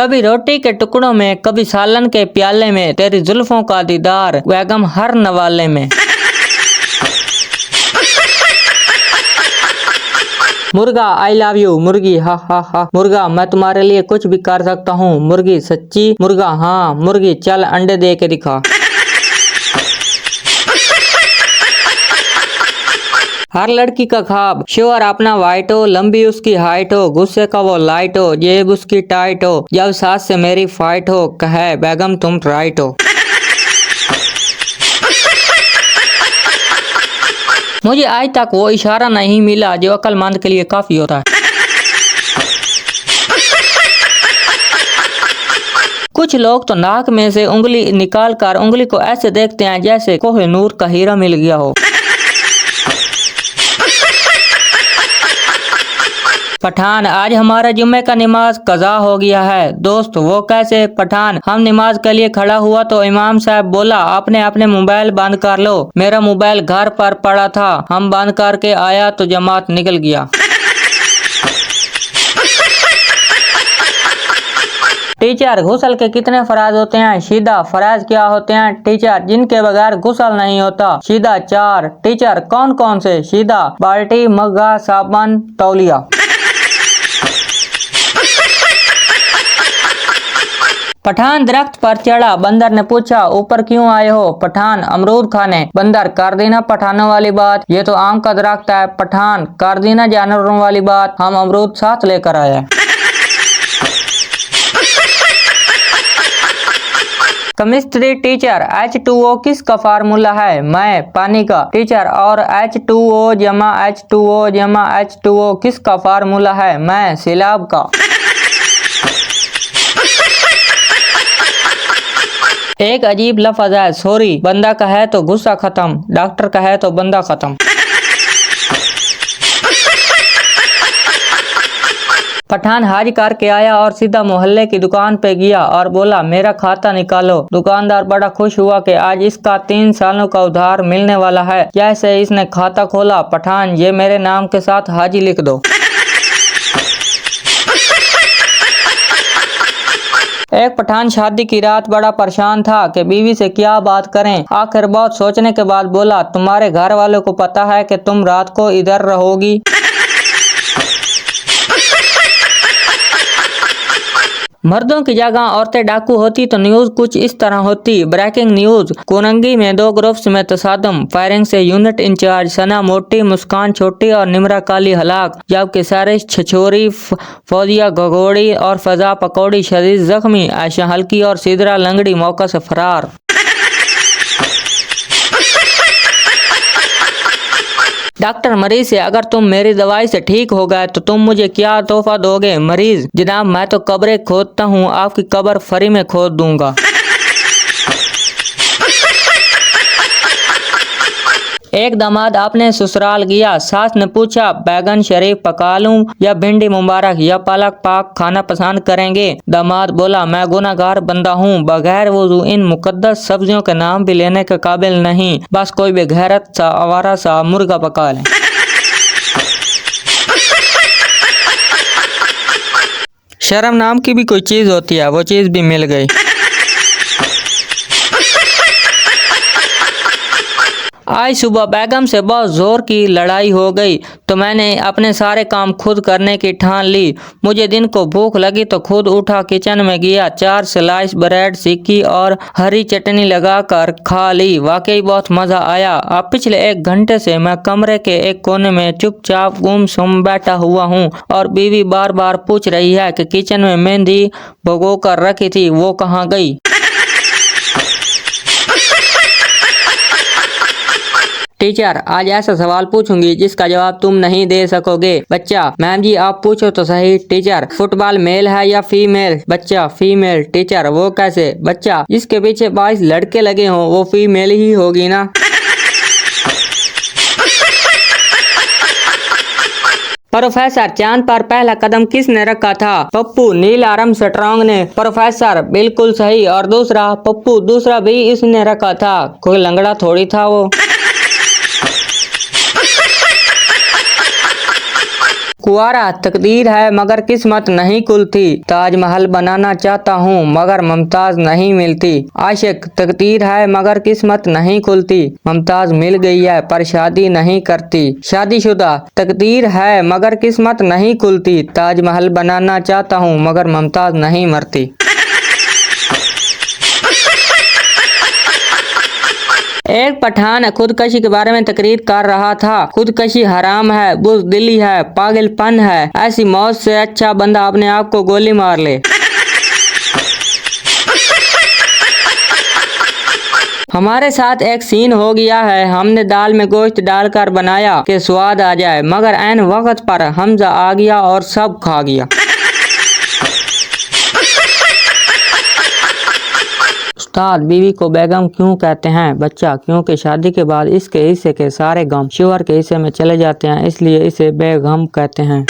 कभी रोटी के टुकड़ों में, कभी सालन के प्याले में, तेरी जुल्फों का दीदार बेगम हर नवाले में। मुर्गा आई लव यू, मुर्गी हा हा हा, मुर्गा मैं तुम्हारे लिए कुछ भी कर सकता हूँ, मुर्गी सच्ची, मुर्गा हाँ, मुर्गी चल अंडे दे के दिखा। हर लड़की का ख्वाब, श्योर अपना वाइट हो, लंबी उसकी हाइट हो, गुस्से का वो लाइट हो, जेब उसकी टाइट हो, जब सास से मेरी फाइट हो, कहे बेगम तुम राइट हो। मुझे आज तक वो इशारा नहीं मिला जो अक्लमंद के लिए काफी होता है। कुछ लोग तो नाक में से उंगली निकाल कर उंगली को ऐसे देखते हैं जैसे कोहिनूर का हीरा मिल गया हो। पठान आज हमारा जुम्मे का नमाज कज़ा हो गया है। दोस्त वो कैसे? पठान हम नमाज के लिए खड़ा हुआ तो इमाम साहब बोला आपने अपने मोबाइल बंद कर लो। मेरा मोबाइल घर पर पड़ा था, हम बंद करके आया तो जमात निकल गया। टीचर गुसल के कितने फराज होते हैं? सीधा फराज क्या होते हैं? टीचर जिनके बगैर गुसल नहीं होता। सीधा 4। टीचर कौन कौन से? सीधा बाल्टी, मग्गा, साबुन, तौलिया। पठान दरख्त पर चढ़ा, बंदर ने पूछा ऊपर क्यों आए हो? पठान अमरूद खाने। बंदर कर देना पठानों वाली बात, ये तो आम का दरख्त है। पठान कर देना जानवरों वाली बात, हम अमरूद साथ लेकर आए। केमिस्ट्री टीचर H2O किसका फार्मूला है? मैं पानी का। टीचर और H2O जमा H2O जमा H2O किसका फार्मूला है? मैं सैलाब का। एक अजीब लफ्ज है सॉरी, बंदा का है तो गुस्सा खत्म, डॉक्टर का है तो बंदा खत्म। पठान हज करके आया और सीधा मोहल्ले की दुकान पे गया और बोला मेरा खाता निकालो। दुकानदार बड़ा खुश हुआ कि आज इसका 3 सालों का उधार मिलने वाला है। जैसे इसने खाता खोला, पठान ये मेरे नाम के साथ हाजी लिख दो। एक पठान शादी की रात बड़ा परेशान था कि बीवी से क्या बात करें। आखिर बहुत सोचने के बाद बोला तुम्हारे घर वालों को पता है कि तुम रात को इधर रहोगी? मर्दों की जगह औरतें डाकू होती तो न्यूज कुछ इस तरह होती। ब्रेकिंग न्यूज, कोरंगी में 2 ग्रुप्स में तसादम, फायरिंग से यूनिट इंचार्ज सना मोटी, मुस्कान छोटी और निमरा काली हलाक, जबकि सारिश छछोरी, फौजिया गगोड़ी और फजा पकौड़ी शदीद जख्मी, आयशा हल्की और सिदरा लंगड़ी मौका से फरार। डॉक्टर मरीज से अगर तुम मेरी दवाई से ठीक हो गए तो तुम मुझे क्या तोहफा दोगे? मरीज जनाब मैं तो कब्रें खोदता हूँ, आपकी कब्र फ्री में खोद दूंगा। एक दामाद अपने ससुराल गया, सास ने पूछा बैगन शरीफ पका लूं या भिंडी मुबारक या पालक पाक खाना पसंद करेंगे? दामाद बोला मैं गुनाहगार बंदा हूँ, बगैर वुजू इन मुकद्दस सब्जियों के नाम भी लेने के काबिल नहीं, बस कोई बेगैरत सा आवारा सा मुर्गा पका लें। शर्म नाम की भी कोई चीज होती है, वो चीज भी मिल गई। आज सुबह बेगम से बहुत जोर की लड़ाई हो गई तो मैंने अपने सारे काम खुद करने की ठान ली। मुझे दिन को भूख लगी तो खुद उठा किचन में गया, 4 स्लाइस ब्रेड सीखी और हरी चटनी लगाकर खा ली। वाकई बहुत मजा आया। अब पिछले 1 घंटे से मैं कमरे के एक कोने में चुपचाप गुमसुम बैठा हुआ हूँ और बीवी बार बार पूछ रही है कि किचन में मेहंदी भगो कर रखी थी वो कहाँ गई। टीचर आज ऐसा सवाल पूछूंगी जिसका जवाब तुम नहीं दे सकोगे। बच्चा मैम जी आप पूछो तो सही। टीचर फुटबॉल मेल है या फीमेल? बच्चा फीमेल। टीचर वो कैसे? बच्चा जिसके पीछे 22 लड़के लगे हों वो फीमेल ही होगी ना। प्रोफेसर चांद पर पहला कदम किसने रखा था? पप्पू नील आर्मस्ट्रांग ने। प्रोफेसर बिल्कुल सही। और दूसरा? पप्पू दूसरा भी इसने रखा था, कोई लंगड़ा थोड़ी था वो। कुंवारा तकदीर है मगर किस्मत नहीं खुलती, ताजमहल बनाना चाहता हूँ मगर मुमताज नहीं मिलती। आशिक तकदीर है मगर किस्मत नहीं खुलती, मुमताज मिल गई है पर शादी नहीं करती। शादीशुदा तकदीर है मगर किस्मत नहीं खुलती, ताजमहल बनाना चाहता हूँ मगर मुमताज नहीं मरती। एक पठान खुदकशी के बारे में तकरीर कर रहा था। खुदकशी हराम है, बुज़दिली है, पागलपन है। ऐसी मौत से अच्छा बंदा अपने आप को गोली मार ले। हमारे साथ एक सीन हो गया है, हमने दाल में गोश्त डालकर बनाया कि स्वाद आ जाए, मगर ऐन वक्त पर हमजा आ गया और सब खा गया। उस्ताद, बीवी को बेगम क्यों कहते हैं? बच्चा, क्योंकि शादी के बाद इसके हिस्से के सारे गम शोहर के हिस्से में चले जाते हैं, इसलिए इसे बेगम कहते हैं।